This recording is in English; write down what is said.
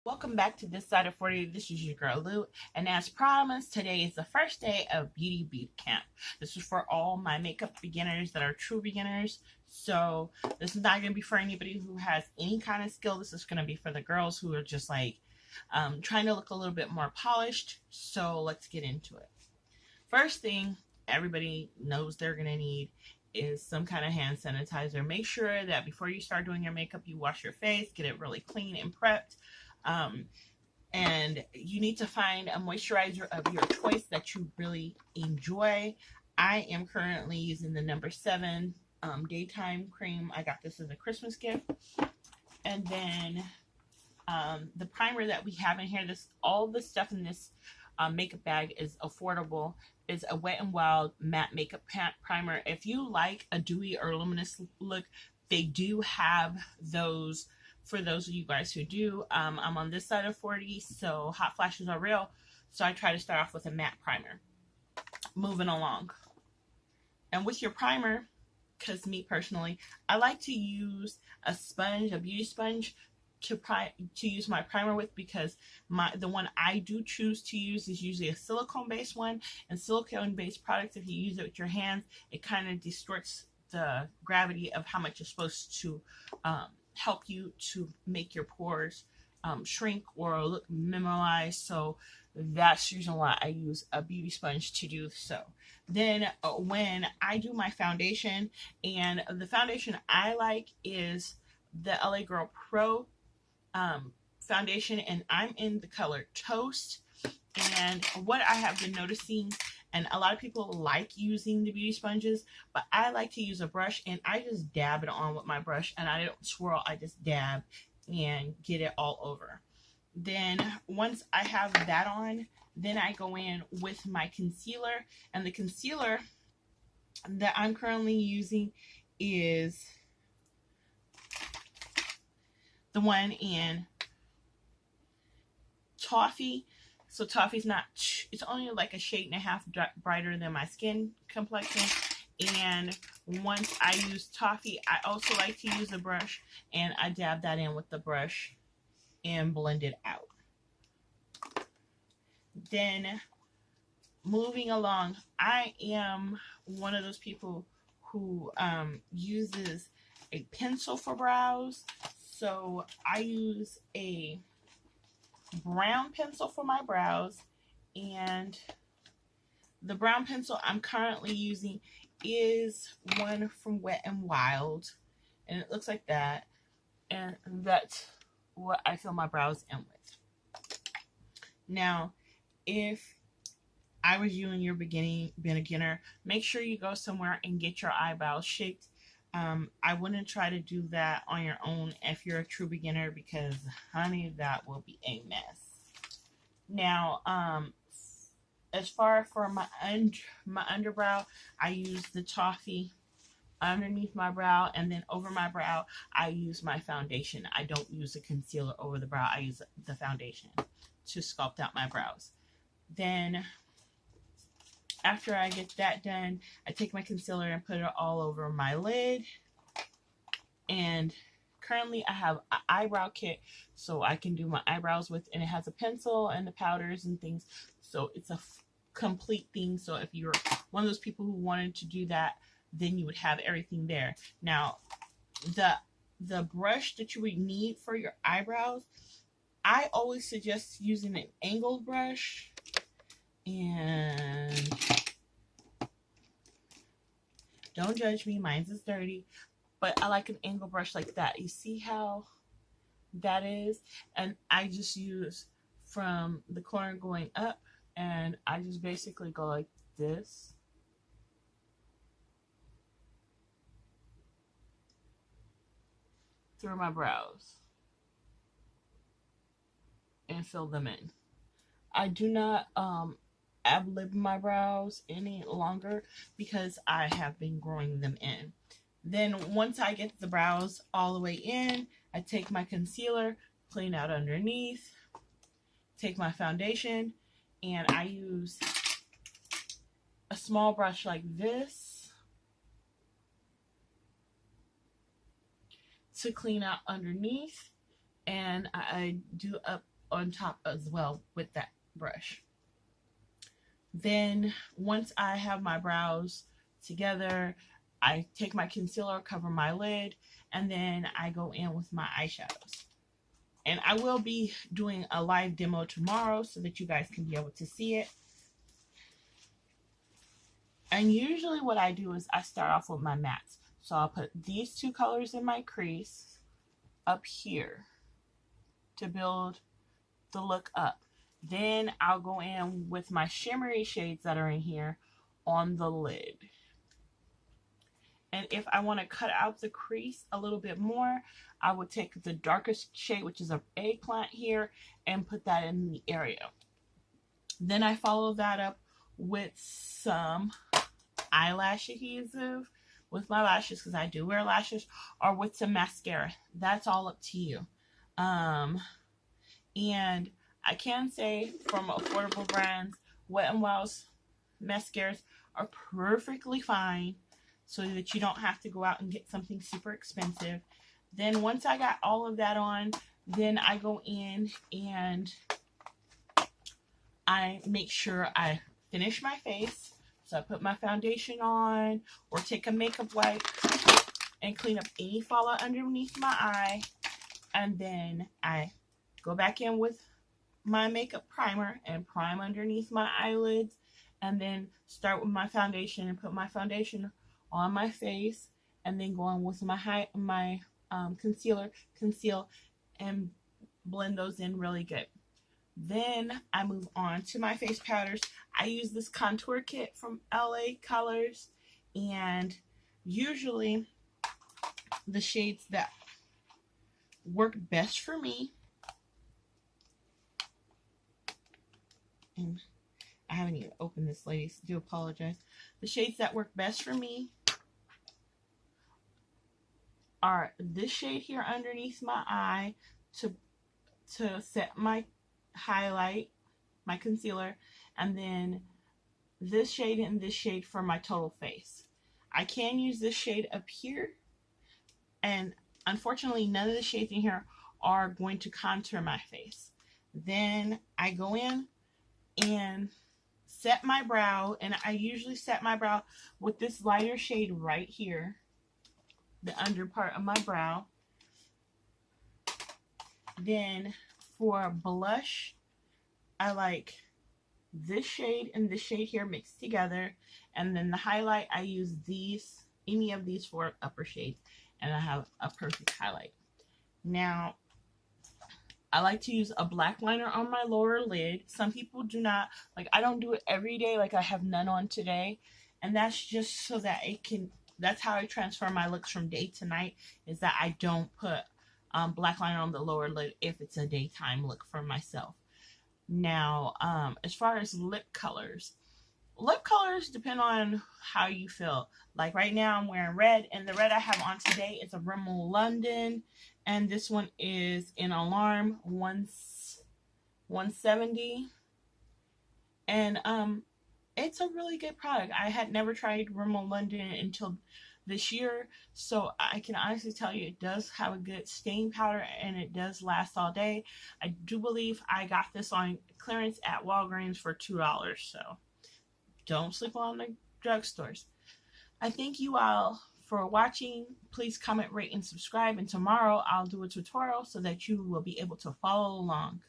Welcome back to This Side of 40. This is your girl Lou, and as promised, today is the first day of Beauty Boot Camp. This is for all my makeup beginners that are true beginners. So this is not going to be for anybody who has any kind of skill. This is going to be for the girls who are just like trying to look a little bit more polished. So let's get into it. First thing everybody knows they're going to need is some kind of hand sanitizer. Make sure that before you start doing your makeup, you wash your face, get it really clean and prepped. And you need to find a moisturizer of your choice that you really enjoy. I am currently using the number 7 daytime cream. I got this as a Christmas gift. And then the primer that we have in here, all the stuff in this makeup bag is affordable. It's a Wet n Wild matte makeup primer. If you like a dewy or luminous look, they do have those. For those of you guys who do, I'm on this side of 40, so hot flashes are real. So I try to start off with a matte primer. Moving along. And with your primer, because me personally, I like to use a sponge, a beauty sponge, to use my primer with, because the one I do choose to use is usually a silicone based one. And silicone based products, if you use it with your hands, it kind of distorts the gravity of how much you're supposed to help you to make your pores shrink or look mineralized. So that's the reason why I use a beauty sponge to do so. Then when I do my foundation, and the foundation I like is the LA Girl Pro foundation, and I'm in the color Toast. And what I have been noticing, and a lot of people like using the beauty sponges, but I like to use a brush, and I just dab it on with my brush, and I don't swirl, I just dab and get it all over. Then once I have that on, then I go in with my concealer, and the concealer that I'm currently using is the one in Toffee. So Toffee's not, it's only like a shade and a half brighter than my skin complexion. And once I use Toffee, I also like to use a brush, and I dab that in with the brush and blend it out. Then moving along, I am one of those people who uses a pencil for brows. So I use a brown pencil for my brows, and the brown pencil I'm currently using is one from Wet n Wild, and it looks like that, and that's what I fill my brows in with. Now, if I was you and you're beginner, make sure you go somewhere and get your eyebrows shaped. I wouldn't try to do that on your own if you're a true beginner, because honey, that will be a mess. Now, as far for my underbrow, I use the Toffee underneath my brow, and then over my brow, I use my foundation. I don't use a concealer over the brow. I use the foundation to sculpt out my brows. Then after I get that done, I take my concealer and put it all over my lid. And currently I have an eyebrow kit, so I can do my eyebrows with, and it has a pencil and the powders and things. So it's a complete thing. So if you're one of those people who wanted to do that, then you would have everything there. Now, the brush that you would need for your eyebrows, I always suggest using an angled brush. And don't judge me, mine's is dirty, but I like an angle brush like that. You see how that is? And I just use from the corner going up, and I just basically go like this. Through my brows and fill them in. I do not ad-lib my brows any longer because I have been growing them in. Then once I get the brows all the way in, I take my concealer, clean out underneath, take my foundation, and I use a small brush like this to clean out underneath, and I do up on top as well with that brush. Then once I have my brows together, I take my concealer, cover my lid, and then I go in with my eyeshadows. And I will be doing a live demo tomorrow so that you guys can be able to see it. And usually what I do is I start off with my mattes. So I'll put these two colors in my crease up here to build the look up. Then I'll go in with my shimmery shades that are in here on the lid. And if I want to cut out the crease a little bit more, I would take the darkest shade, which is an eggplant here, and put that in the area. Then I follow that up with some eyelash adhesive with my lashes, because I do wear lashes, or with some mascara. That's all up to you. And I can say from affordable brands, Wet n Wild's mascaras are perfectly fine, so that you don't have to go out and get something super expensive. Then once I got all of that on, then I go in and I make sure I finish my face. So I put my foundation on, or take a makeup wipe and clean up any fallout underneath my eye. And then I go back in with my makeup primer and prime underneath my eyelids. And then start with my foundation and put my foundation on my face. And then go on with my concealer, conceal, and blend those in really good. Then I move on to my face powders. I use this contour kit from LA Colors, and usually the shades that work best for me, and I haven't even opened this, ladies, do apologize. The shades that work best for me are this shade here underneath my eye to set my highlight, my concealer, and then this shade and this shade for my total face. I can use this shade up here, and unfortunately none of the shades in here are going to contour my face. Then I go in and set my brow, and I usually set my brow with this lighter shade right here, the under part of my brow. Then for blush, I like this shade and this shade here mixed together. And then the highlight, I use any of these four upper shades, and I have a perfect highlight. Now, I like to use a black liner on my lower lid. Some people do not. Like, I don't do it every day. Like, I have none on today. And that's just so that that's how I transfer my looks from day to night, is that I don't put black liner on the lower lid if it's a daytime look for myself. Now, as far as lip colors depend on how you feel. Like right now I'm wearing red, and the red I have on today is a Rimmel London, and this one is in Alarm 170. And it's a really good product. I had never tried Rimmel London until this year, so I can honestly tell you it does have a good staying powder, and it does last all day. I do believe I got this on clearance at Walgreens for $2, so don't sleep on the drugstores. I thank you all for watching. Please comment, rate, and subscribe, and tomorrow I'll do a tutorial so that you will be able to follow along.